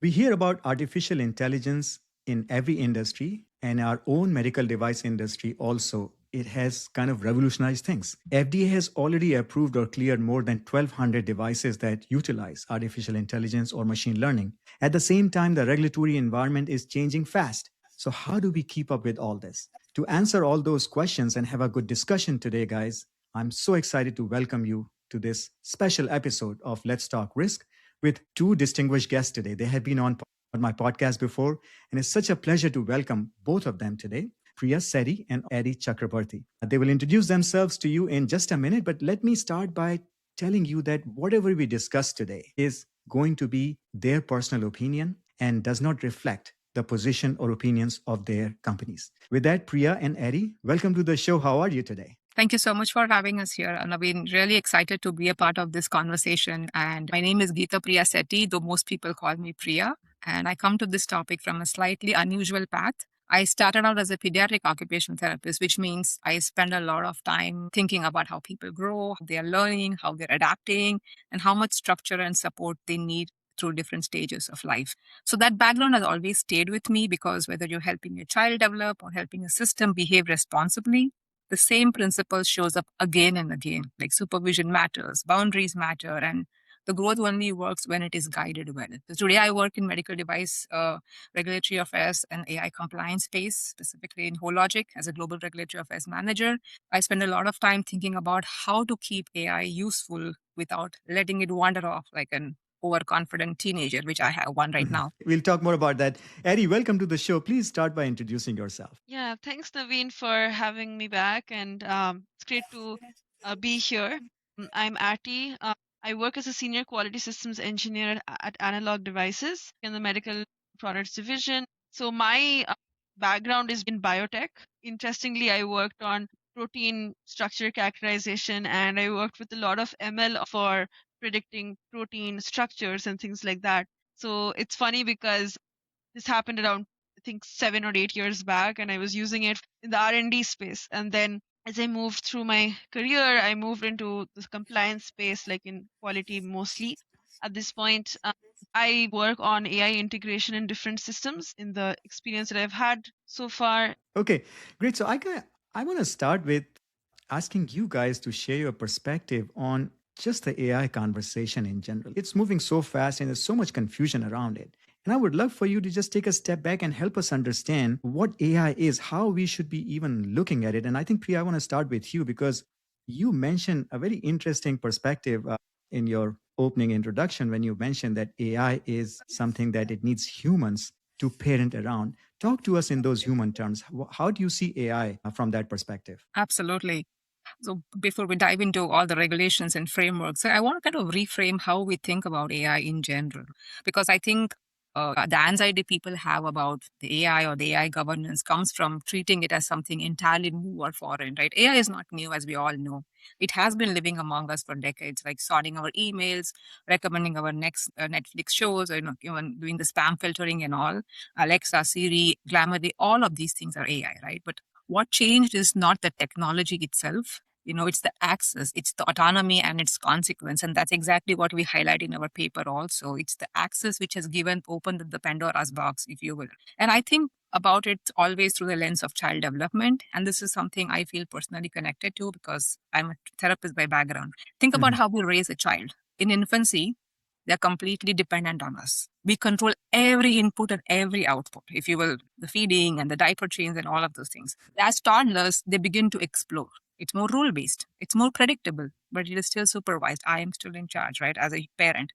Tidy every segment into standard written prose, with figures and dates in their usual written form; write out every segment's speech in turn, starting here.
We hear about artificial intelligence in every industry, and our own medical device industry also. It has kind of revolutionized things. FDA has already approved or cleared more than 1,200 devices that utilize artificial intelligence or machine learning. At the same time, the regulatory environment is changing fast. So, how do we keep up with all this? To answer all those questions and have a good discussion today, guys, I'm so excited to welcome you to this special episode of Let's Talk Risk with two distinguished guests today. They have been on my podcast before, and it's such a pleasure to welcome both of them today. Priya Sethi and Atty Chakrabarti. They will introduce themselves to you in just a minute, but let me start by telling you that whatever we discuss today is going to be their personal opinion and does not reflect the position or opinions of their companies. With that, Priya and Atty, welcome to the show. How are you today? Thank you so much for having us here. And I've been really excited to be a part of this conversation. And my name is Priya Sethi, though most people call me Priya. And I come to this topic from a slightly unusual path. I started out as a pediatric occupational therapist, which means I spend a lot of time thinking about how people grow, how they are learning, how they're adapting, and how much structure and support they need through different stages of life. So that background has always stayed with me because whether you're helping a child develop or helping a system behave responsibly, the same principle shows up again and again. Like supervision matters, boundaries matter, and the growth only works when it is guided well. So today I work in medical device regulatory affairs and AI compliance space, specifically in Hologic as a global regulatory affairs manager. I spend a lot of time thinking about how to keep AI useful without letting it wander off like an overconfident teenager, which I have one right now. We'll talk more about that. Atty, welcome to the show. Please start by introducing yourself. Yeah, thanks, Naveen, for having me back, and it's great to be here. I'm Atty. I work as a senior quality systems engineer at Analog Devices in the medical products division. So my background is in biotech. Interestingly, I worked on protein structure characterization, and I worked with a lot of ML for predicting protein structures and things like that. So it's funny because this happened around I think 7 or 8 years back, and I was using it in the R&D space. And then as I moved through my career, I moved into the compliance space, like in quality mostly. At this point, I work on AI integration in different systems in the experience that I've had so far. Okay, great. So I want to start with asking you guys to share your perspective on just the AI conversation in general. It's moving so fast and there's so much confusion around it. And I would love for you to just take a step back and help us understand what AI is, how we should be even looking at it. And I think, Priya, I want to start with you because you mentioned a very interesting perspective in your opening introduction when you mentioned that AI is something that it needs humans to parent around. Talk to us in those human terms. How do you see AI from that perspective? Absolutely. So before we dive into all the regulations and frameworks, I want to kind of reframe how we think about AI in general, because I think the anxiety people have about the AI or the AI governance comes from treating it as something entirely new or foreign, right? AI is not new, as we all know. It has been living among us for decades, like sorting our emails, recommending our next Netflix shows, or even doing the spam filtering and all. Alexa, Siri, Grammarly, all of these things are AI, right? But what changed is not the technology itself. It's the access, it's the autonomy and its consequence. And that's exactly what we highlight in our paper also. It's the access which has opened the Pandora's box, if you will. And I think about it always through the lens of child development. And this is something I feel personally connected to because I'm a therapist by background. Think about how we raise a child. In infancy, they're completely dependent on us. We control every input and every output, if you will, the feeding and the diaper change and all of those things. As toddlers, they begin to explore. It's more rule-based. It's more predictable, but it is still supervised. I am still in charge, right, as a parent.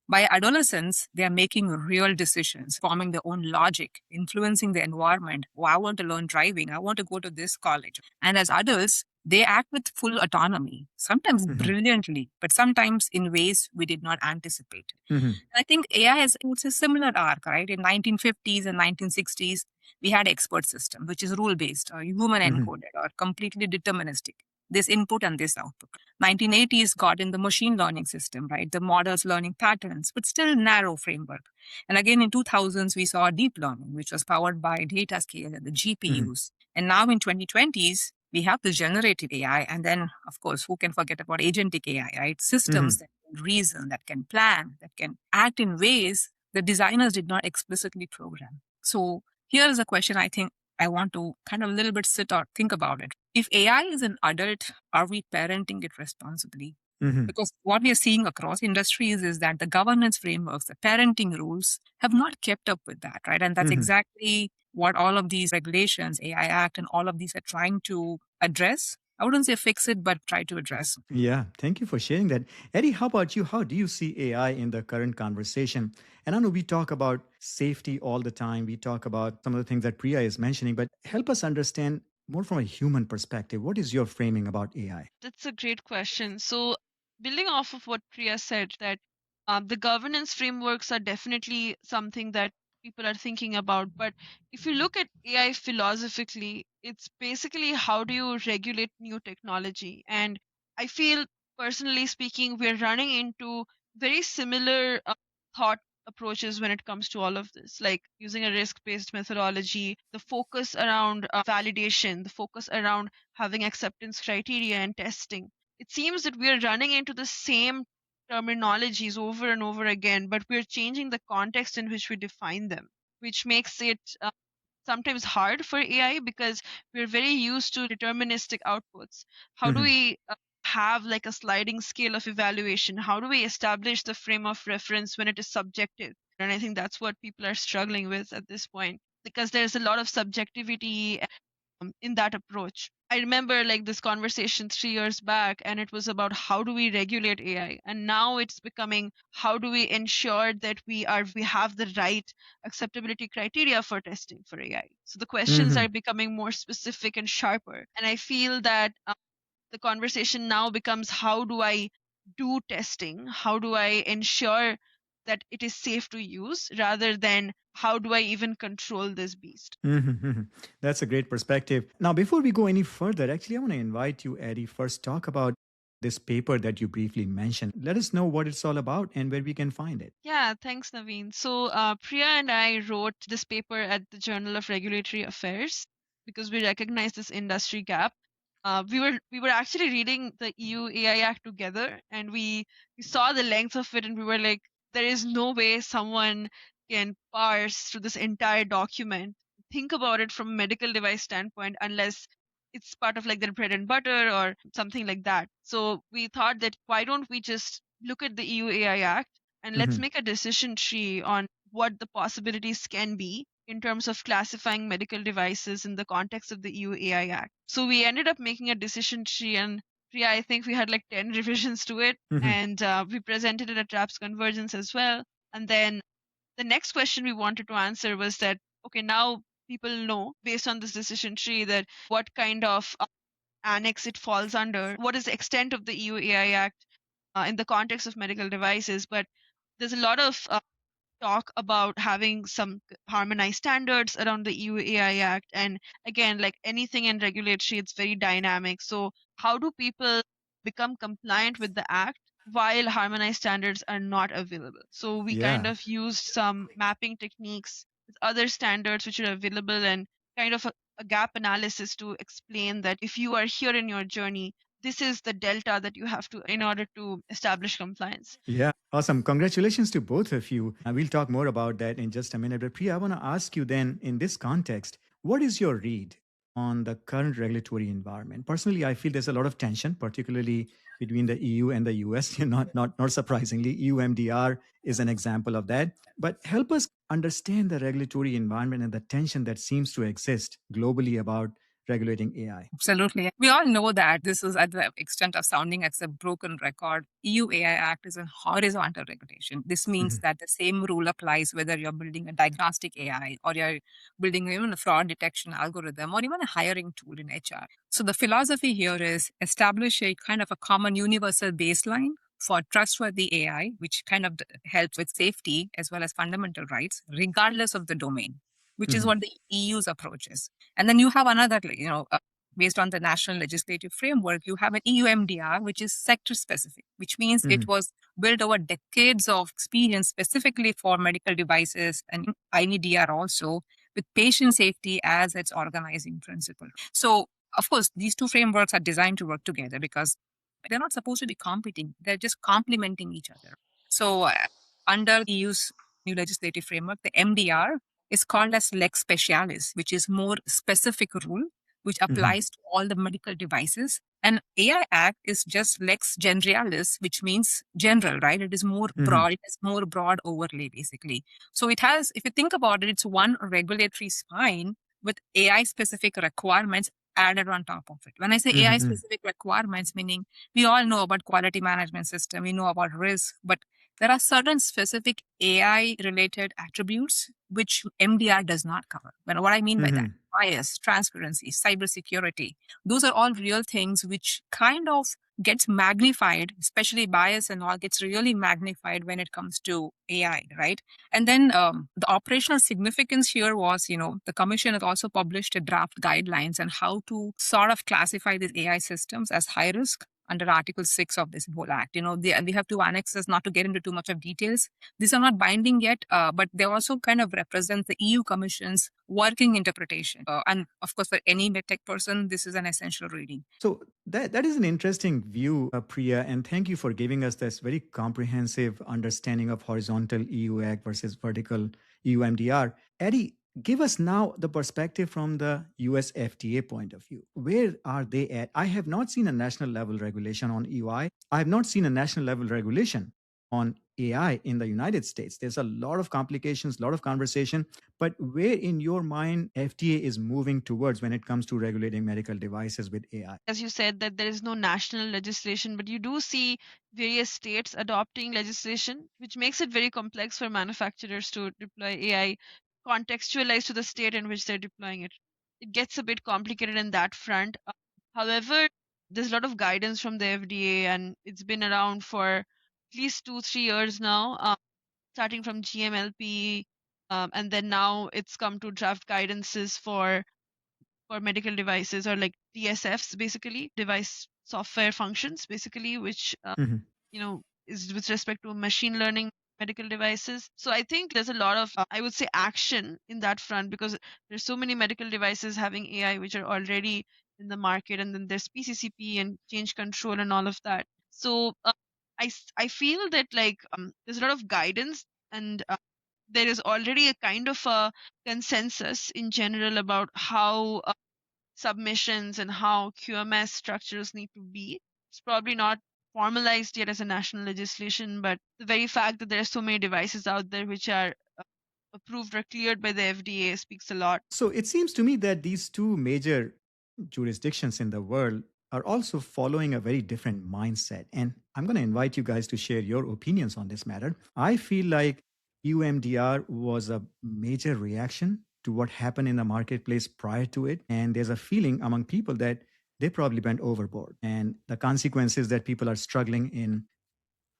By adolescence, they are making real decisions, forming their own logic, influencing the environment. Oh, I want to learn driving. I want to go to this college. And as adults, they act with full autonomy, sometimes brilliantly, but sometimes in ways we did not anticipate. I think AI has it's a similar arc, right? In 1950s and 1960s, we had expert system, which is rule-based or human encoded or completely deterministic. This input and this output. 1980s got in the machine learning system, right? The models learning patterns, but still narrow framework. And again, in 2000s, we saw deep learning, which was powered by data scale and the GPUs. And now in 2020s, we have the generative AI. And then, of course, who can forget about agentic AI, right? Systems that can reason, that can plan, that can act in ways the designers did not explicitly program. So here is a question I think I want to kind of a little bit sit or think about it. If AI is an adult, are we parenting it responsibly? Mhm. Because what we are seeing across industries is that the governance frameworks, the parenting rules have not kept up with that, right? And that's Mhm. exactly what all of these regulations, AI Act, and all of these are trying to address. I wouldn't say fix it, but try to address. Yeah, thank you for sharing that. Eddie, how about you? How do you see AI in the current conversation? And I know we talk about safety all the time. We talk about some of the things that Priya is mentioning, but help us understand more from a human perspective. What is your framing about AI? That's a great question. So, building off of what Priya said, that the governance frameworks are definitely something that people are thinking about. But if you look at AI philosophically, it's basically how do you regulate new technology? And I feel, personally speaking, we're running into very similar thought approaches when it comes to all of this, like using a risk based methodology, the focus around validation, the focus around having acceptance criteria and testing. It seems that we are running into the same terminologies over and over again, but we're changing the context in which we define them, which makes it sometimes hard for AI because we're very used to deterministic outputs. How do Mhm. we have like a sliding scale of evaluation? How do we establish the frame of reference when it is subjective? And I think that's what people are struggling with at this point because there's a lot of subjectivity in that approach. I remember like this conversation 3 years back, and it was about how do we regulate AI, and now it's becoming how do we ensure that we have the right acceptability criteria for testing for AI. So the questions are Mhm. becoming more specific and sharper, and I feel that the conversation now becomes how do I do testing? How do I ensure that it is safe to use rather than how do I even control this beast? Mhm, mhm. That's a great perspective. Now, before we go any further, actually, I want to invite you, Eddie, first talk about this paper that you briefly mentioned. Let us know what it's all about and where we can find it. Yeah, thanks, Naveen. So, Priya and I wrote this paper at the Journal of Regulatory Affairs because we recognize this industry gap. We were actually reading the EU AI Act together, and we saw the length of it, and we were like, there is no way someone can parse through this entire document, think about it from a medical device standpoint, unless it's part of like their bread and butter or something like that. So we thought that why don't we just look at the EU AI Act and let's Mhm, make a decision tree on what the possibilities can be in terms of classifying medical devices in the context of the EU AI Act. So we ended up making a decision tree, and yeah, I think we had like 10 revisions to it, mhm, and we presented it at RAPS Convergence as well. And then the next question we wanted to answer was that, okay, now people know based on this decision tree that what kind of annex it falls under, what is the extent of the EU AI Act in the context of medical devices. But there's a lot of talk about having some harmonized standards around the EU AI Act. And again, like anything in regulatory, it's very dynamic. So, how do people become compliant with the Act while harmonized standards are not available? So, we kind Yeah. of used some mapping techniques with other standards which are available and kind of a gap analysis to explain that if you are here in your journey, this is the delta that you have to in order to establish compliance. Yeah, awesome. Congratulations to both of you. We'll talk more about that in just a minute. But Priya, I want to ask you then, in this context, what is your read on the current regulatory environment? Personally, I feel there's a lot of tension, particularly between the EU and the US. Not surprisingly, EU MDR is an example of that. But help us understand the regulatory environment and the tension that seems to exist globally about regulating AI. Absolutely. We all know that this is at the extent of sounding as a broken record. EU AI Act is a horizontal regulation. This means Mhm, that the same rule applies whether you're building a diagnostic AI or you're building even a fraud detection algorithm or even a hiring tool in HR. So the philosophy here is establish a kind of a common universal baseline for trustworthy AI, which kind of helps with safety as well as fundamental rights, regardless of the domain, which is mhm, what the EU's approach is. And then you have another, based on the national legislative framework, you have an EU MDR, which is sector specific, which means it mhm. was built over decades of experience specifically for medical devices and IVDR also, with patient safety as its organizing principle. So, of course, these two frameworks are designed to work together because they're not supposed to be competing, they're just complementing each other. So, under EU's new legislative framework, the MDR, is called as lex specialis, which is more specific rule which applies to all the medical devices. And AI Act is just lex generalis, which means general, right? It is more broad. It has more broad overlay, basically. So it has, if you think about it, it's one regulatory spine with AI specific requirements added on top of it. When I say AI specific requirements, meaning we all know about quality management system, we know about risk, but there are certain specific AI related attributes which MDR does not cover. But what I mean by that, bias, transparency, cybersecurity, those are all real things which kind of gets magnified, especially bias and all gets really magnified when it comes to AI, right? And then the operational significance here was, the commission has also published a draft guidelines on how to sort of classify these AI systems as high risk under Article 6 of this whole act. We have two annexes, not to get into too much of details. These are not binding yet, but they also kind of represent the EU Commission's working interpretation. And of course, for any MedTech person, this is an essential reading. So that is an interesting view, Priya, and thank you for giving us this very comprehensive understanding of horizontal EU Act versus vertical EU MDR. Atty, give us now the perspective from the US FDA point of view. Where are they at? I have not seen a national level regulation on EUI. I have not seen a national level regulation on AI in the United States. There's a lot of complications, a lot of conversation, but where in your mind FDA is moving towards when it comes to regulating medical devices with AI? As you said, that there is no national legislation, but you do see various states adopting legislation, which makes it very complex for manufacturers to deploy AI contextualized to the state in which they're deploying it. It gets a bit complicated in that front. However, there's a lot of guidance from the FDA, and it's been around for at least 2-3 years now, starting from GMLP, and then now it's come to draft guidances for medical devices, or like DSFs, basically device software functions, basically, which is with respect to machine learning medical devices. So I think there's a lot of I would say action in that front, because there's so many medical devices having AI which are already in the market, and then there's PCCP and change control and all of that. So I feel that like there's a lot of guidance, and there is already a kind of a consensus in general about how submissions and how QMS structures need to be. It's probably not formalized yet as a national legislation, but the very fact that there are so many devices out there which are approved or cleared by the FDA speaks a lot. So it seems to me that these two major jurisdictions in the world are also following a very different mindset. And I'm going to invite you guys to share your opinions on this matter. I feel like UMDR was a major reaction to what happened in the marketplace prior to it. And there's a feeling among people that they probably went overboard. And the consequences that people are struggling in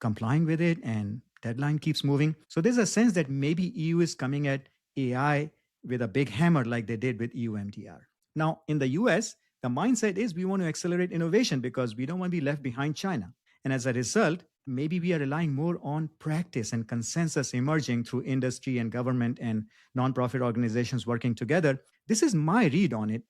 complying with it, and deadline keeps moving. So there's a sense that maybe EU is coming at AI with a big hammer like they did with EU MDR. Now, in the US, the mindset is we want to accelerate innovation because we don't want to be left behind China. And as a result, maybe we are relying more on practice and consensus emerging through industry and government and nonprofit organizations working together. This is my read on it.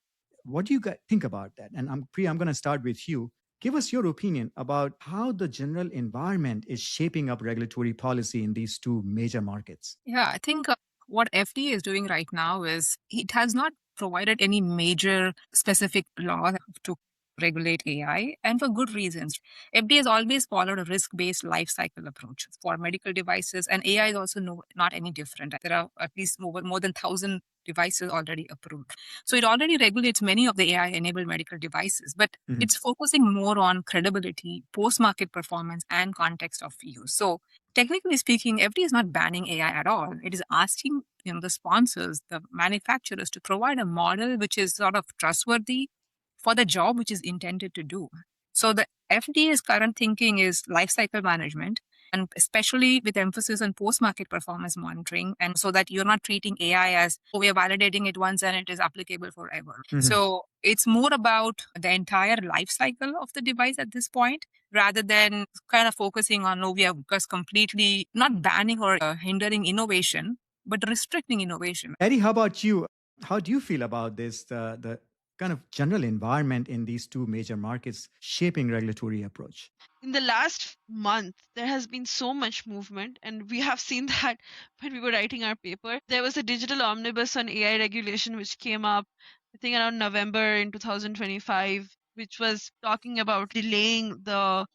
What do you guys think about that? And Priya, I'm going to start with you. Give us your opinion about how the general environment is shaping up regulatory policy in these two major markets. Yeah, I think what FDA is doing right now is it has not provided any major specific law to regulate AI, and for good reasons. FDA has always followed a risk-based life cycle approach for medical devices, and AI is also not any different. There are at least more than 1,000 devices already approved. So it already regulates many of the AI-enabled medical devices, but it's focusing more on credibility, post-market performance, and context of use. So technically speaking, FDA is not banning AI at all. It is asking the sponsors, the manufacturers, to provide a model which is sort of trustworthy for the job which is intended to do. So the FDA's current thinking is lifecycle management, and especially with emphasis on post-market performance monitoring, and so that you're not treating AI as, oh, we are validating it once and it is applicable forever. So it's more about the entire life cycle of the device at this point, rather than kind of focusing on, we are just completely not banning or hindering innovation, but restricting innovation. Atty, how about you? How do you feel about this? The kind of general environment in these two major markets shaping regulatory approach? In the last month, there has been so much movement, and we have seen that when we were writing our paper. There was a digital omnibus on AI regulation which came up, I think, around November in 2025, which was talking about delaying the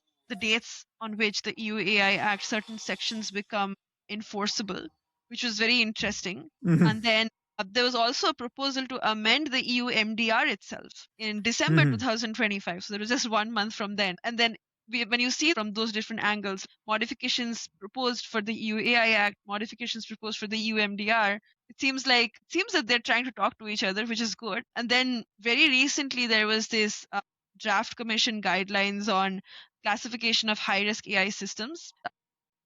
dates on which the EU AI Act certain sections become enforceable, which was very interesting. Mhm. And then there was also a proposal to amend the EU MDR itself in December Mhm. 2025. So there was just 1 month from then. And then when you see from those different angles, modifications proposed for the EU AI Act, modifications proposed for the EU MDR, it seems that they're trying to talk to each other, which is good. And then very recently there was this draft commission guidelines on classification of high risk AI systems.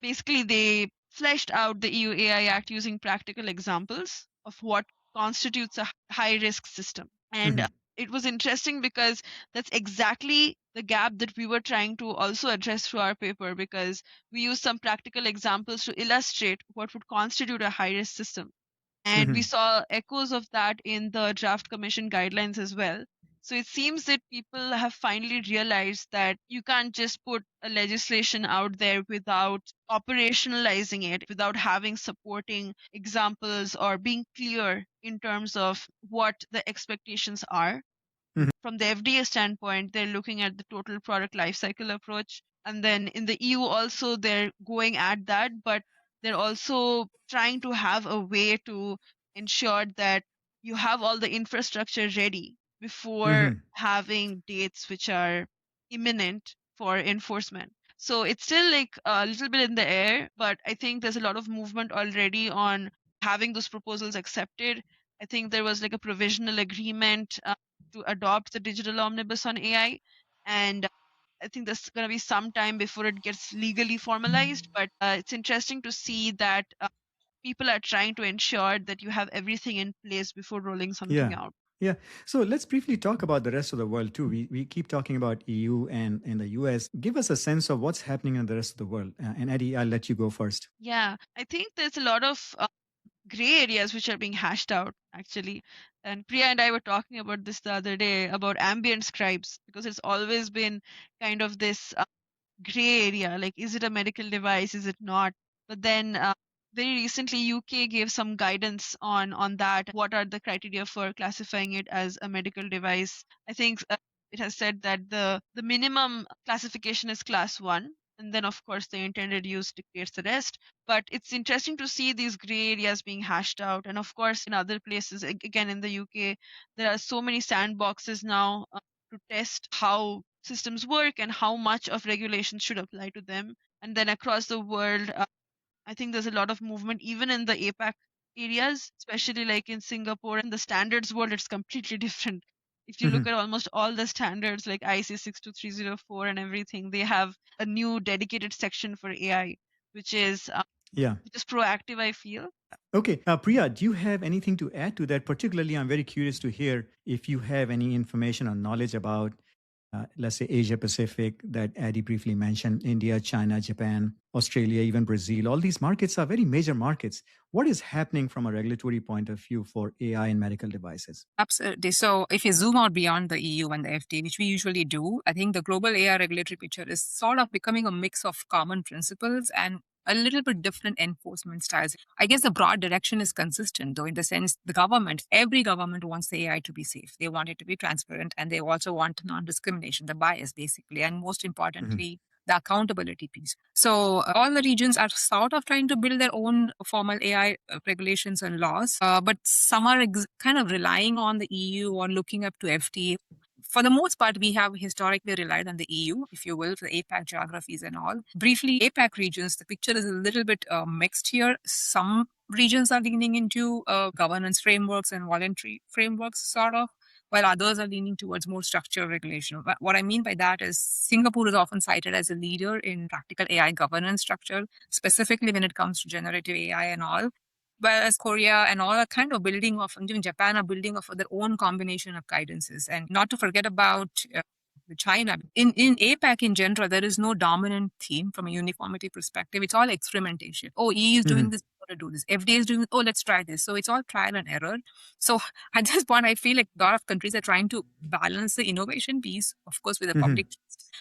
Basically, they fleshed out the EU AI Act using practical examples of what constitutes a high risk system. And Mhm. it was interesting because that's exactly the gap that we were trying to also address through our paper, because we used some practical examples to illustrate what would constitute a high risk system. And we Mhm. saw echoes of that in the draft commission guidelines as well. So it seems that people have finally realized that you can't just put a legislation out there without operationalizing it, without having supporting examples or being clear in terms of what the expectations are. Mhm. From the FDA standpoint, they're looking at the total product lifecycle approach. And then in the EU also, they're going at that, but they're also trying to have a way to ensure that you have all the infrastructure ready before Mhm. having dates which are imminent for enforcement. So it's still like a little bit in the air, but I think there's a lot of movement already on having those proposals accepted. I think there was like a provisional agreement to adopt the digital omnibus on AI. And I think there's going to be some time before it gets legally formalized. But it's interesting to see that people are trying to ensure that you have everything in place before rolling something Yeah. out. Yeah. So let's briefly talk about the rest of the world too. We keep talking about EU and the US. Give us a sense of what's happening in the rest of the world. And Eddie, I'll let you go first. Yeah, I think there's a lot of gray areas which are being hashed out actually. And Priya and I were talking about this the other day about ambient scribes, because it's always been kind of this gray area, like is it a medical device, is it not? But then very recently UK gave some guidance on that, what are the criteria for classifying it as a medical device. I think it has said that the minimum classification is class 1, and then of course the intended use dictates the rest. But it's interesting to see these gray areas being hashed out. And of course in other places, again in the UK, there are so many sandboxes now to test how systems work and how much of regulations should apply to them. And then across the world, I think there's a lot of movement even in the APAC areas, especially like in Singapore. And the standards world, it's completely different. If you look Mhm. at almost all the standards like IC 62304 and everything, they have a new dedicated section for AI, which is uh, Yeah. which is proactive, I feel. Okay. Priya, do you have anything to add to that? Particularly, I'm very curious to hear if you have any information or knowledge about, let's say, Asia Pacific that Addy briefly mentioned, India, China, Japan, Australia, even Brazil. All these markets are very major markets. What is happening from a regulatory point of view for AI in medical devices? Absolutely. So, if you zoom out beyond the EU and the FTA, which we usually do, I think the global AI regulatory picture is sort of becoming a mix of common principles and a little bit different enforcement styles. I guess the broad direction is consistent, though, in the sense every government wants the AI to be safe. They want it to be transparent, and they also want non discrimination, the bias, basically. And most Mhm. importantly, the accountability piece. So all the regions are sort of trying to build their own formal AI regulations and laws, but some are kind of relying on the EU or looking up to FTA. For the most part, we have historically relied on the EU, if you will, for the APAC geographies and all. Briefly, APAC regions, the picture is a little bit mixed here. Some regions are leaning into governance frameworks and voluntary frameworks, sort of, while others are leaning towards more structured regulation. What I mean by that is Singapore is often cited as a leader in practical AI governance structure, specifically when it comes to generative AI and all. Whereas Korea and all are kind of building off, and even Japan are building off of their own combination of guidances. And not to forget about with China. In APAC in general, there is no dominant theme from a uniformity perspective. It's all experimentation. Oh, EU is doing this, to do this. FDA is doing this. Oh, let's try this. So it's all trial and error. So at this point, I feel like a lot of countries are trying to balance the innovation piece, of course, with the public,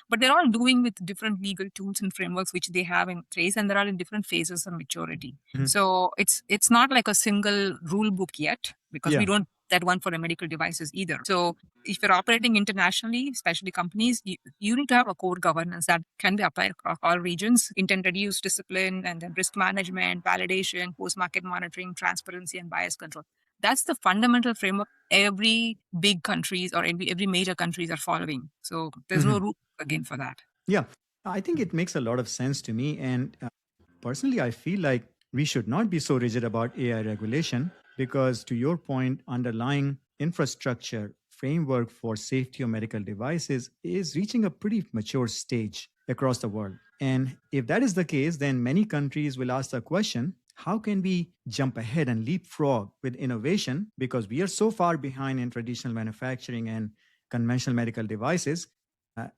but they're all doing with different legal tools and frameworks which they have in place, and they're all in different phases of maturity. So it's not like a single rule book yet, because we don't that one for the medical devices either. So if you're operating internationally, especially companies, you need to have a core governance that can be applied across all regions: intended use, discipline, and then risk management, validation, post-market monitoring, transparency, and bias control. That's the fundamental framework every big countries or every major countries are following. So there's no rule again for that. Yeah, I think it makes a lot of sense to me. And personally, I feel like we should not be so rigid about AI regulation because, to your point, underlying infrastructure framework for safety of medical devices is reaching a pretty mature stage across the world. And if that is the case, then many countries will ask the question, how can we jump ahead and leapfrog with innovation because we are so far behind in traditional manufacturing and conventional medical devices?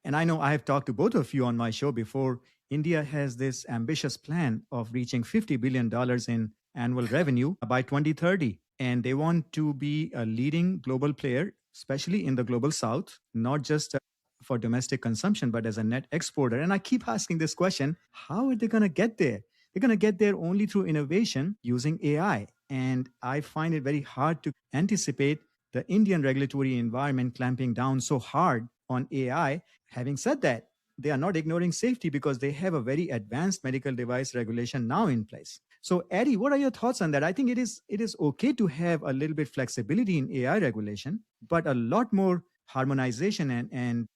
And I know I have talked to both of you on my show before. India has this ambitious plan of reaching $50 billion in annual revenue by 2030. And they want to be a leading global player, especially in the global south, not just for domestic consumption, but as a net exporter. And I keep asking this question, how are they going to get there? They're going to get there only through innovation using AI. And I find it very hard to anticipate the Indian regulatory environment clamping down so hard on AI. Having said that, they are not ignoring safety because they have a very advanced medical device regulation now in place. So, Atty, what are your thoughts on that? I think it is okay to have a little bit flexibility in AI regulation, but a lot more harmonization and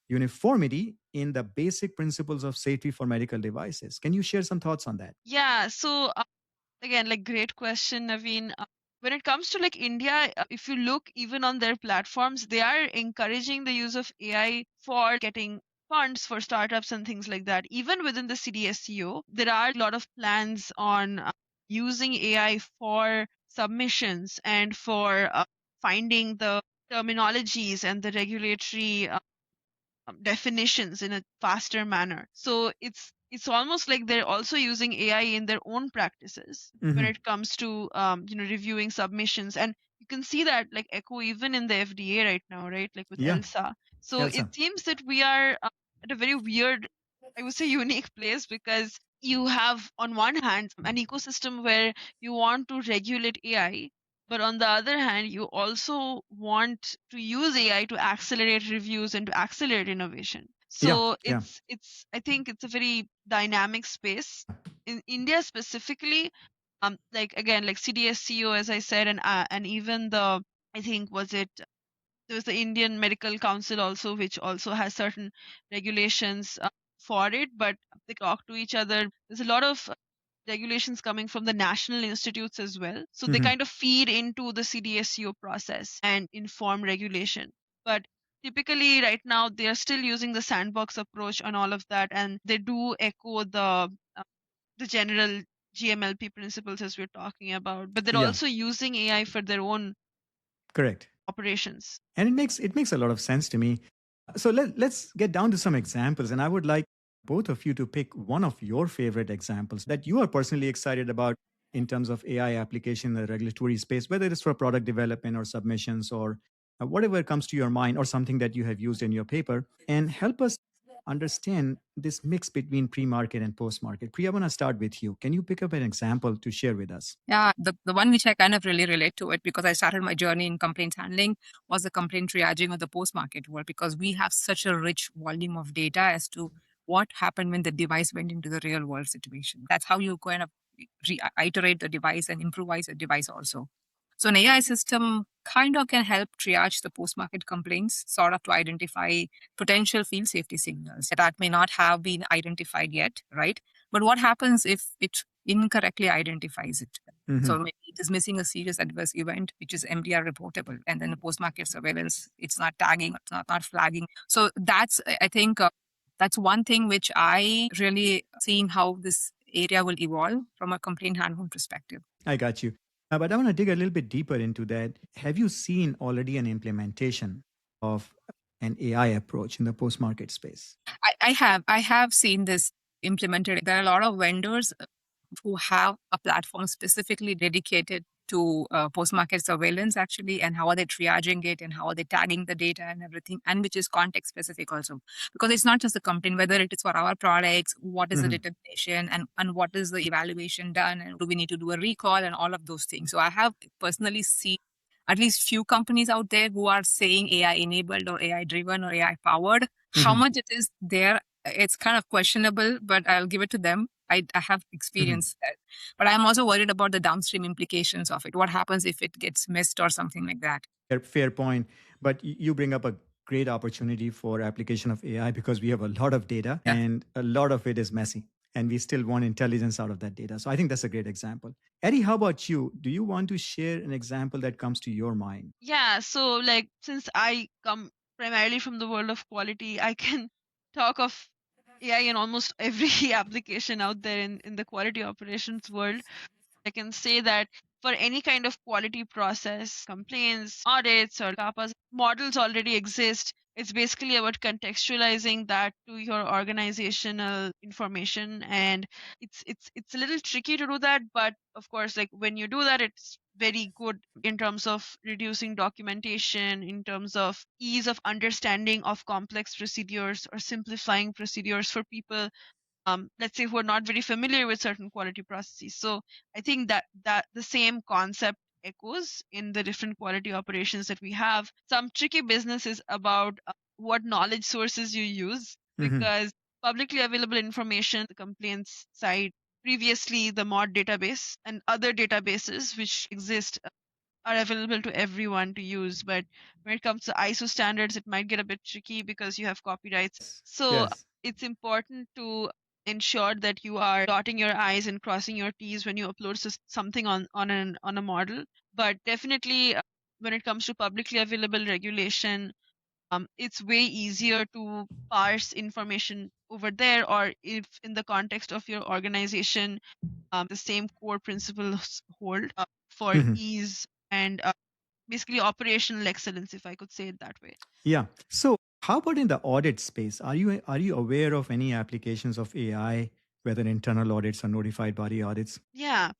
uniformity in the basic principles of safety for medical devices. Can you share some thoughts on that? Yeah. So again, like great question, Naveen. When it comes to like India, if you look even on their platforms, they are encouraging the use of AI for getting funds for startups and things like that. Even within the CDSCO, there are a lot of plans on using AI for submissions and for finding the terminologies and the regulatory definitions in a faster manner. So it's almost like they're also using AI in their own practices when it comes to reviewing submissions. And you can see that like echo even in the FDA right now, right? Like with ELSA. So it seems that we are at a very weird, I would say, unique place because you have on one hand an ecosystem where you want to regulate AI, but on the other hand you also want to use AI to accelerate reviews and to accelerate innovation. So it's I think it's a very dynamic space in India specifically. Like again, like CDSCO, as I said, and even the, I think, was it, there was the Indian Medical Council also, which also has certain regulations for it, but they talk to each other. There's a lot of regulations coming from the national institutes as well. So they kind of feed into the CDSCO process and inform regulation. But typically, right now, they are still using the sandbox approach on all of that, and they do echo the general GMLP principles as we're talking about. But they're also using AI for their own Correct. operations. And it makes a lot of sense to me. So let's get down to some examples. And I would like both of you to pick one of your favorite examples that you are personally excited about in terms of AI application in the regulatory space, whether it's for product development or submissions or whatever comes to your mind or something that you have used in your paper, and help us understand this mix between pre-market and post-market. Priya, I want to start with you. Can you pick up an example to share with us? Yeah, the one which I kind of really relate to it because I started my journey in complaints handling was the complaint triaging of the post-market world, because we have such a rich volume of data as to what happened when the device went into the real world situation. That's how you kind of iterate the device and improvise the device also. So an AI system kind of can help triage the post-market complaints, sort of to identify potential field safety signals that may not have been identified yet, right? But what happens if it incorrectly identifies it? So maybe it is missing a serious adverse event, which is MDR reportable, and then the post-market surveillance, it's not tagging, it's not flagging. So that's, I think, that's one thing which I really seeing how this area will evolve from a complaint handling perspective. I got you. But I want to dig a little bit deeper into that. Have you seen already an implementation of an AI approach in the post-market space? I have seen this implemented. There are a lot of vendors who have a platform specifically dedicated to post-market surveillance, actually, and how are they triaging it and how are they tagging the data and everything, and which is context specific also, because it's not just the complaint, whether it is for our products, what is the determination, and what is the evaluation done, and do we need to do a recall and all of those things. So I have personally seen at least few companies out there who are saying AI enabled or AI driven or AI powered. How much it is there, it's kind of questionable, but I'll give it to them. I have experienced that. But I'm also worried about the downstream implications of it. What happens if it gets missed or something like that? Fair point. But you bring up a great opportunity for application of AI because we have a lot of data and a lot of it is messy. And we still want intelligence out of that data. So I think that's a great example. Eddie, how about you? Do you want to share an example that comes to your mind? Yeah, so like since I come primarily from the world of quality, I can talk of AI in almost every application out there in the quality operations world. I can say that for any kind of quality process, complaints, audits, or CAPAs, models already exist. It's basically about contextualizing that to your organizational information, and it's a little tricky to do that. But of course, like when you do that, it's very good in terms of reducing documentation, in terms of ease of understanding of complex procedures or simplifying procedures for people, let's say, who are not very familiar with certain quality processes. So I think that the same concept echoes in the different quality operations that we have. Some tricky business is about what knowledge sources you use, because publicly available information, the complaints side, previously the mod database and other databases which exist are available to everyone to use. But when it comes to ISO standards, it might get a bit tricky because you have copyrights. So Yes. it's important to ensure that you are dotting your I's and crossing your T's when you upload something on a model. But definitely, when it comes to publicly available regulation, it's way easier to parse information over there, or if in the context of your organization, the same core principles hold for ease and basically operational excellence, if I could say it that way. Yeah. So how about in the audit space? Are you aware of any applications of AI, whether internal audits or notified body audits? Yeah,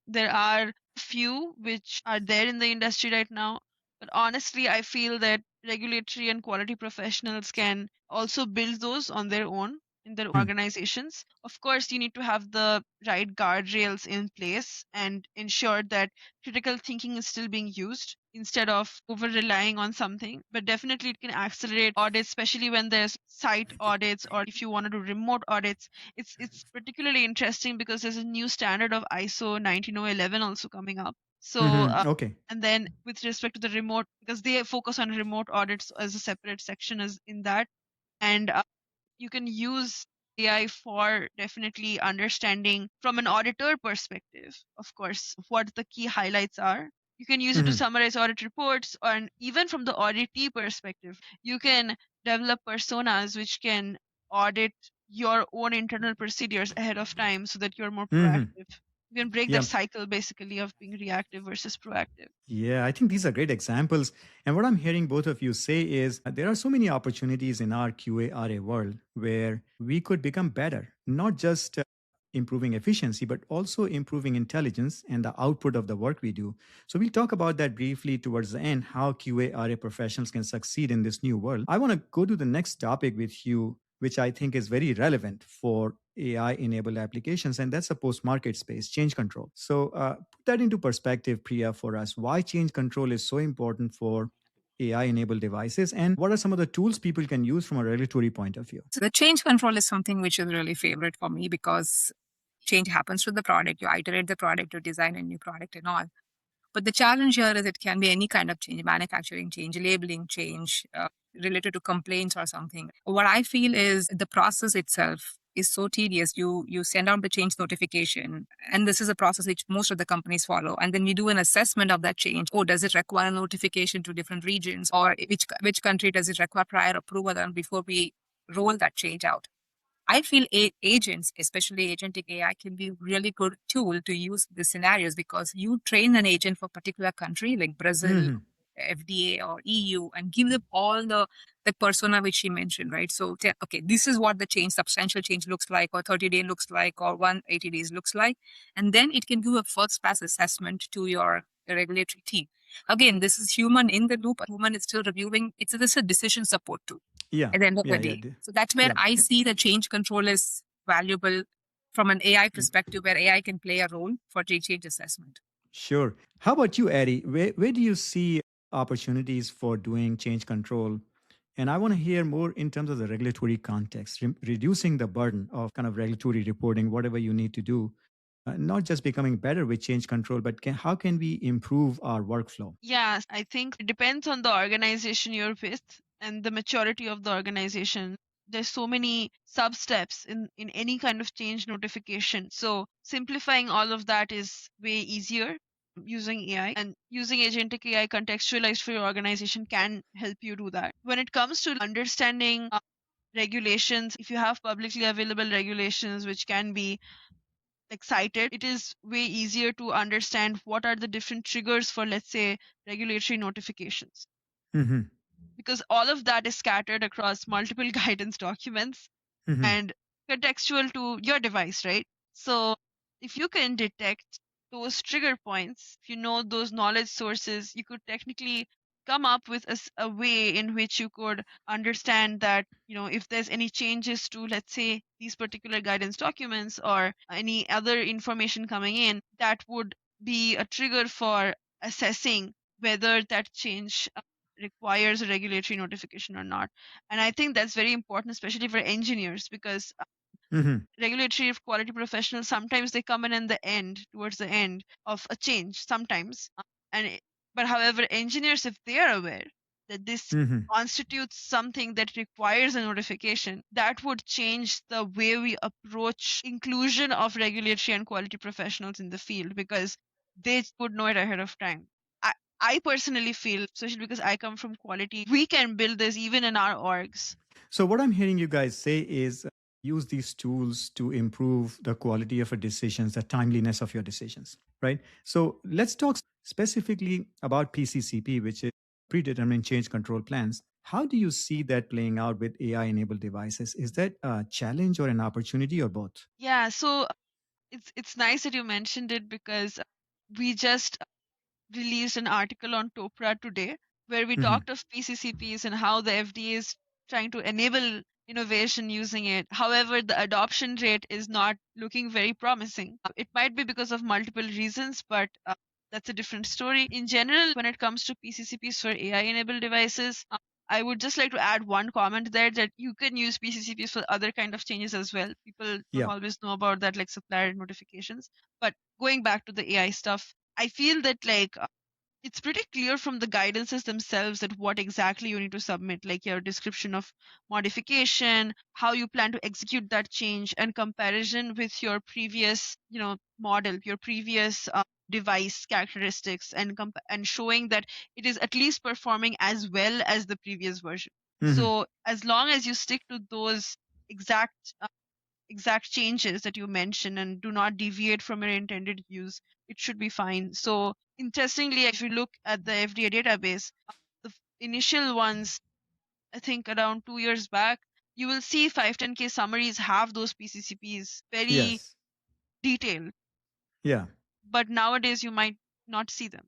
there are a few which are there in the industry right now, but honestly, I feel that regulatory and quality professionals can also build those on their own in their organizations. Of course, you need to have the right guardrails in place and ensure that critical thinking is still being used instead of over relying on something. But definitely, it can accelerate audits, especially when there's site audits or if you want to do remote audits. It's particularly interesting because there's a new standard of ISO 19011 also coming up. So Okay. and then with respect to the remote, because they focus on remote audits as a separate section as in that, and you can use AI for definitely understanding from an auditor perspective, of course, what the key highlights are. You can use it to summarize audit reports, and even from the auditee perspective, you can develop personas which can audit your own internal procedures ahead of time so that you're more proactive. You can break that Yeah. cycle basically of being reactive versus proactive. Yeah, I think these are great examples. And what I'm hearing both of you say is there are so many opportunities in our QA/RA world where we could become better, not just improving efficiency, but also improving intelligence and the output of the work we do. So we'll talk about that briefly towards the end, how QA/RA professionals can succeed in this new world. I want to go to the next topic with you, which I think is very relevant for AI enabled applications, and that's a post market space, change control. So, put that into perspective, Priya, for us. Why change control is so important for AI enabled devices, and what are some of the tools people can use from a regulatory point of view? So the change control is something which is really favorite for me because change happens to the product. You iterate the product, you design a new product and all. But the challenge here is it can be any kind of change, manufacturing change, labeling change, related to complaints or something. What I feel is the process itself is so tedious. You send out the change notification, and this is a process which most of the companies follow. And then we do an assessment of that change. Oh, does it require notification to different regions, or which country does it require prior approval and before we roll that change out? I feel agents, especially agentic AI, can be a really good tool to use the scenarios because you train an agent for a particular country like Brazil, FDA or EU and give them all the persona which she mentioned, right? So, okay, this is what the change, substantial change looks like, or 30-day looks like, or 180 days looks like. And then it can do a first pass assessment to your regulatory team. Again, this is human in the loop. Human is still reviewing. It's this is a decision support tool Yeah. at the end of Yeah. the Yeah. day. So that's where I see the change control is valuable from an AI perspective, where AI can play a role for change assessment. Sure. How about you, Atty? Where do you see opportunities for doing change control? And I want to hear more in terms of the regulatory context, reducing the burden of kind of regulatory reporting, whatever you need to do, not just becoming better with change control, but how can we improve our workflow? Yes, I think it depends on the organization you're with and the maturity of the organization. There's so many sub steps in any kind of change notification. So simplifying all of that is way easier using AI, and using agentic AI contextualized for your organization can help you do that. When it comes to understanding regulations, if you have publicly available regulations which can be like cited, it is way easier to understand what are the different triggers for, let's say, regulatory notifications, Mm-hmm. because all of that is scattered across multiple guidance documents Mm-hmm. and contextual to your device, right? So if you can detect those trigger points, if you know those knowledge sources, you could technically come up with a way in which you could understand that, if there's any changes to, let's say, these particular guidance documents or any other information coming in, that would be a trigger for assessing whether that change requires a regulatory notification or not. And I think that's very important, especially for engineers, because Mm-hmm. regulatory quality professionals sometimes they come in the end, towards the end of a change, sometimes. But however, engineers, if they are aware that this Mm-hmm. constitutes something that requires a notification, that would change the way we approach inclusion of regulatory and quality professionals in the field, because they would know it ahead of time. I, I personally feel, especially because I come from quality, we can build this even in our orgs. So, what I'm hearing you guys say is use these tools to improve the quality of your decisions, the timeliness of your decisions, right? So, let's talk specifically about PCCP, which is predetermined change control plans. How do you see that playing out with AI enabled devices? Is that a challenge or an opportunity or both? Yeah, so it's nice that you mentioned it, because we just released an article on Topra today where we Mhm. talked of PCCPs and how the FDA is trying to enable innovation using it. However, the adoption rate is not looking very promising. It might be because of multiple reasons, but that's a different story. In general, when it comes to PCCPs for AI enabled devices, I would just like to add one comment there, that you can use PCCPs for other kind of changes as well. People don't Yeah. always know about that, like supplier notifications. But going back to the AI stuff, I feel that like it's pretty clear from the guidances themselves that what exactly you need to submit, like your description of modification, how you plan to execute that change, and comparison with your previous, model, your previous device characteristics, and and showing that it is at least performing as well as the previous version. Mhm. So as long as you stick to those exact exact changes that you mention and do not deviate from your intended use, it should be fine. So, interestingly, if you look at the FDA database, initial ones, I think around 2 years back, you will see 510K summaries have those PCCPs very Yes. detailed, Yeah. but nowadays you might not see them.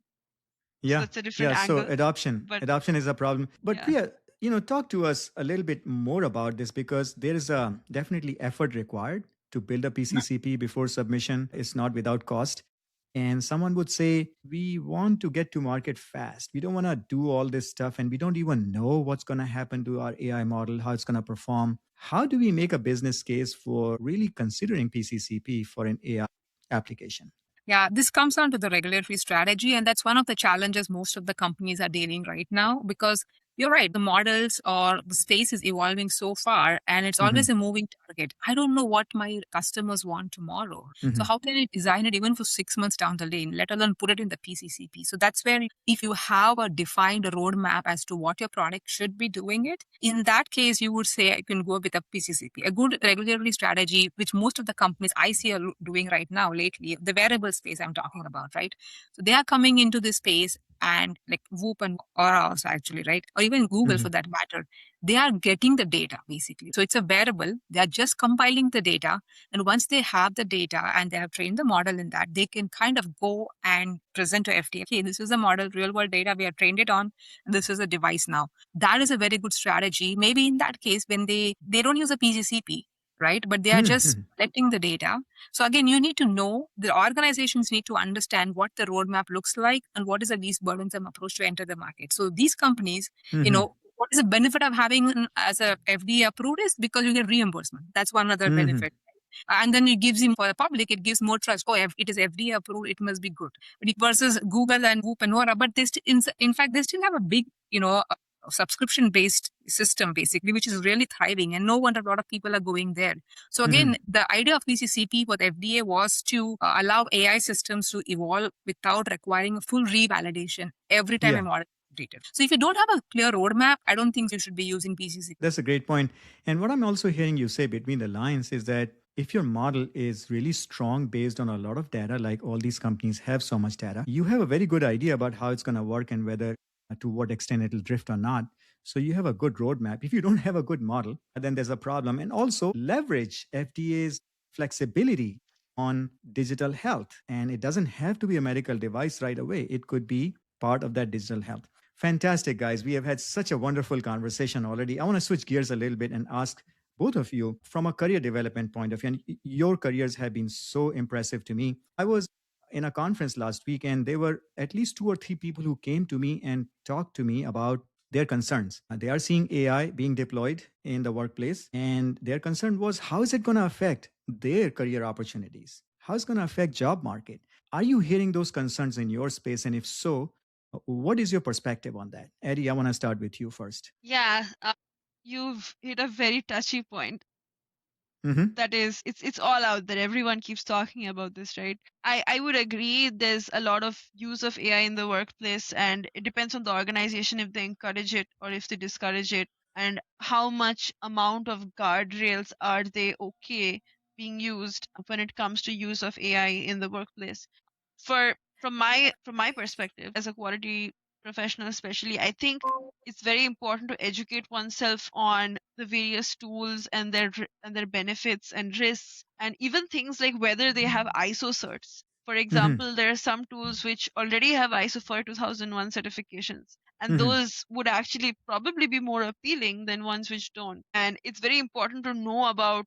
So, Yeah. that's a different Yeah. So angle. But adoption is a problem. But yeah. Priya, talk to us a little bit more about this because there is a definitely effort required to build a PCCP before submission. It's not without cost. And someone would say, we want to get to market fast. We don't want to do all this stuff and we don't even know what's going to happen to our AI model, how it's going to perform. How do we make a business case for really considering PCCP for an AI application? Yeah, this comes down to the regulatory strategy. And that's one of the challenges most of the companies are dealing right now, because you're right, the models or the space is evolving so far and it's Mhm. always a moving target. I don't know what my customers want tomorrow. So Mhm. how can I design it even for 6 months down the lane, let alone put it in the PCCP? So that's where if you have a defined roadmap as to what your product should be doing it, in that case, you would say I can go with a PCCP. A good regulatory strategy, which most of the companies I see are doing right now lately, the wearable space I'm talking about, right? So they are coming into this space and like Whoop and Aura also actually, right? Or even Google for that matter, they are getting the data basically. So it's a wearable. They are just compiling the data. And once they have the data and they have trained the model in that, they can kind of go and present to FDA. Okay, this is a model, real world data. We have trained it on. And this is a device now. That is a very good strategy. Maybe in that case, when they don't use a PCCP, right? But they are just collecting the data. So again, you need to know, the organizations need to understand what the roadmap looks like and what is the least burdensome approach to enter the market. So these companies, what is the benefit of having as a FDA approved is because you get reimbursement. That's one other benefit. And then it gives him, for the public, it gives more trust. Oh, it is FDA approved, it must be good. Versus Google and Whoop and Aura, but they in fact, they still have a big, subscription-based system, basically, which is really thriving. And no wonder a lot of people are going there. So again, the idea of PCCP for the FDA was to allow AI systems to evolve without requiring a full revalidation every time a model is updated. So if you don't have a clear roadmap, I don't think you should be using PCCP. That's a great point. And what I'm also hearing you say between the lines is that if your model is really strong based on a lot of data, like all these companies have so much data, you have a very good idea about how it's going to work and whether to what extent it'll drift or not. So you have a good roadmap. If you don't have a good model, then there's a problem. And also leverage FDA's flexibility on digital health. And it doesn't have to be a medical device right away. It could be part of that digital health. Fantastic, guys. We have had such a wonderful conversation already. I want to switch gears a little bit and ask both of you from a career development point of view. And your careers have been so impressive to me. I was in a conference last week, and there were at least 2 or 3 people who came to me and talked to me about their concerns. They are seeing AI being deployed in the workplace, and their concern was, how is it going to affect their career opportunities? How is it going to affect job market? Are you hearing those concerns in your space? And if so, what is your perspective on that? Atty, I want to start with you first. Yeah, you've hit a very touchy point. Mm-hmm. That is, it's all out there. Everyone keeps talking about this, right? I would agree there's a lot of use of AI in the workplace, and it depends on the organization if they encourage it or if they discourage it, and how much amount of guardrails are they okay being used when it comes to use of AI in the workplace. From my perspective as a quality professional, especially, I think it's very important to educate oneself on the various tools and their benefits and risks, and even things like whether they have ISO certs. For example, there are some tools which already have ISO 42001 certifications, and those would actually probably be more appealing than ones which don't. And it's very important to know about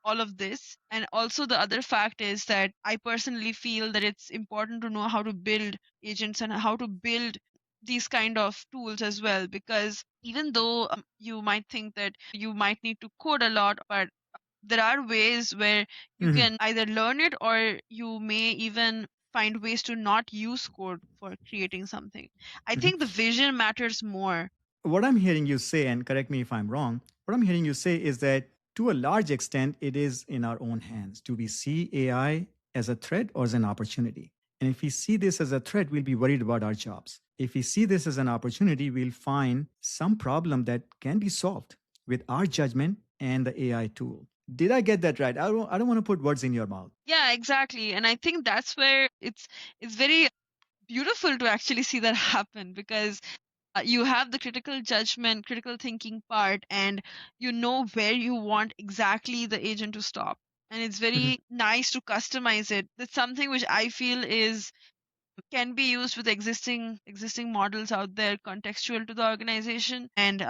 all of this. And also, the other fact is that I personally feel that it's important to know how to build agents and how to build these kind of tools as well, because even though you might think that you might need to code a lot, but there are ways where you can either learn it, or you may even find ways to not use code for creating something. I think the vision matters more. What I'm hearing you say, and correct me if I'm wrong, what I'm hearing you say is that to a large extent, it is in our own hands. Do we see AI as a threat or as an opportunity? And if we see this as a threat, we'll be worried about our jobs. If we see this as an opportunity, we'll find some problem that can be solved with our judgment and the AI tool. Did I get that right? I don't want to put words in your mouth. Yeah, exactly. And I think that's where it's very beautiful to actually see that happen, because you have the critical judgment, critical thinking part, and you know where you want exactly the agent to stop. And it's very nice to customize it. That's something which I feel is can be used with existing models out there, contextual to the organization. And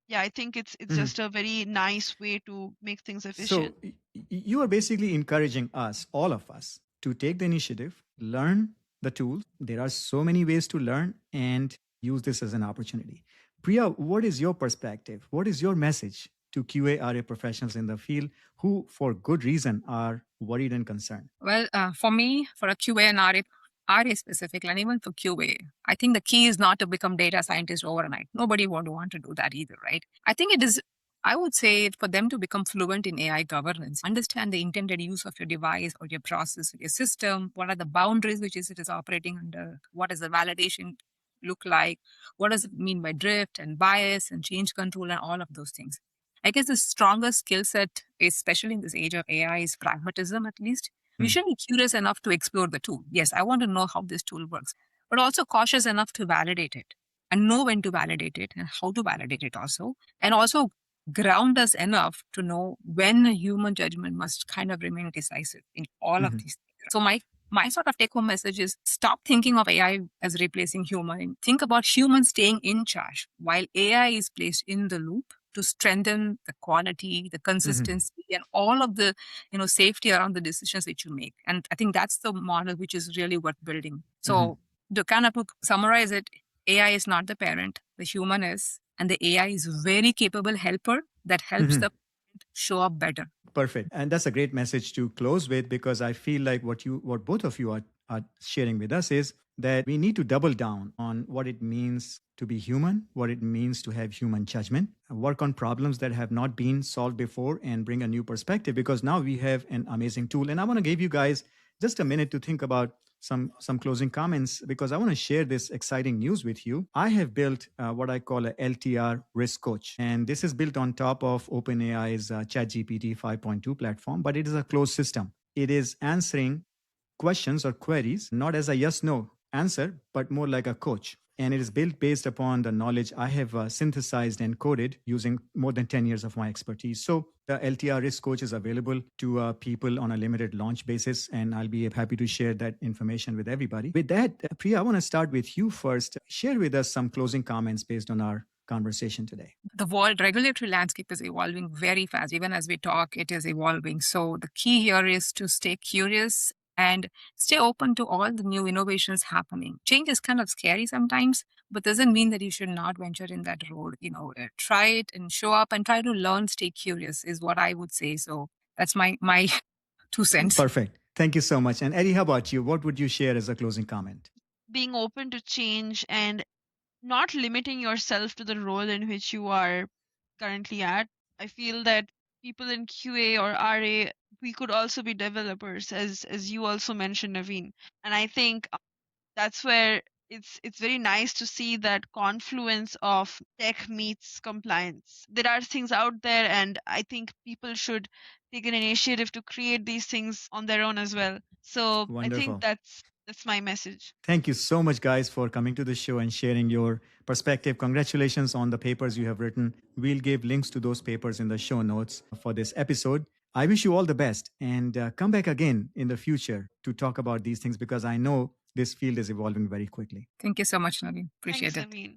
yeah, I think it's just a very nice way to make things efficient. So you are basically encouraging us, all of us, to take the initiative, learn the tools. There are so many ways to learn and use this as an opportunity. Priya, what is your perspective? What is your message to QA RA professionals in the field who, for good reason, are worried and concerned? Well, for me, for a QA and RA specifically, and even for QA, I think the key is not to become data scientist overnight. Nobody would want to do that either, right? I think it is, I would say, for them to become fluent in AI governance, understand the intended use of your device or your process or your system, what are the boundaries which it is operating under, what does the validation look like, what does it mean by drift and bias and change control and all of those things. I guess the strongest skill set, especially in this age of AI, is pragmatism, at least. You should be curious enough to explore the tool. Yes, I want to know how this tool works. but also cautious enough to validate it and know when to validate it and how to validate it also. And also ground us enough to know when a human judgment must kind of remain decisive in all of these things. So my sort of take home message is stop thinking of AI as replacing human. Think about humans staying in charge while AI is placed in the loop to strengthen the quality, the consistency, and all of the safety around the decisions that you make. And I think that's the model which is really worth building. So to kind of summarize it, AI is not the parent, the human is, and the AI is a very capable helper that helps the show up better. Perfect. And that's a great message to close with, because I feel like what both of you are sharing with us is that we need to double down on what it means to be human, what it means to have human judgment, work on problems that have not been solved before and bring a new perspective, because now we have an amazing tool. And I want to give you guys just a minute to think about some closing comments, because I want to share this exciting news with you. I have built what I call a LTR risk coach, and this is built on top of OpenAI's ChatGPT 5.2 platform, but it is a closed system. It is answering questions or queries not as a yes/no answer, but more like a coach. And it is built based upon the knowledge I have synthesized and coded using more than 10 years of my expertise. So the LTR Risk Coach is available to people on a limited launch basis, and I'll be happy to share that information with everybody. With that, Priya, I want to start with you first. Share with us some closing comments based on our conversation today. The world regulatory landscape is evolving very fast. Even as we talk, it is evolving. So the key here is to stay curious and stay open to all the new innovations happening. Change is kind of scary sometimes, but doesn't mean that you should not venture in that road. Try it and show up and try to learn, stay curious is what I would say. So that's my 2 cents. Perfect. Thank you so much. And Eddie, how about you? What would you share as a closing comment? Being open to change and not limiting yourself to the role in which you are currently at. I feel that people in QA or RA, we could also be developers, as you also mentioned, Naveen. And I think that's where it's very nice to see that confluence of tech meets compliance. There are things out there, and I think people should take an initiative to create these things on their own as well. So I Wonderful. think that's my message. Thank you so much, guys, for coming to the show and sharing your perspective. Congratulations on the papers you have written. We'll give links to those papers in the show notes for this episode. I wish you all the best, and come back again in the future to talk about these things, because I know this field is evolving very quickly. Thank you so much, Naveen. Appreciate Thanks, it. Naveen.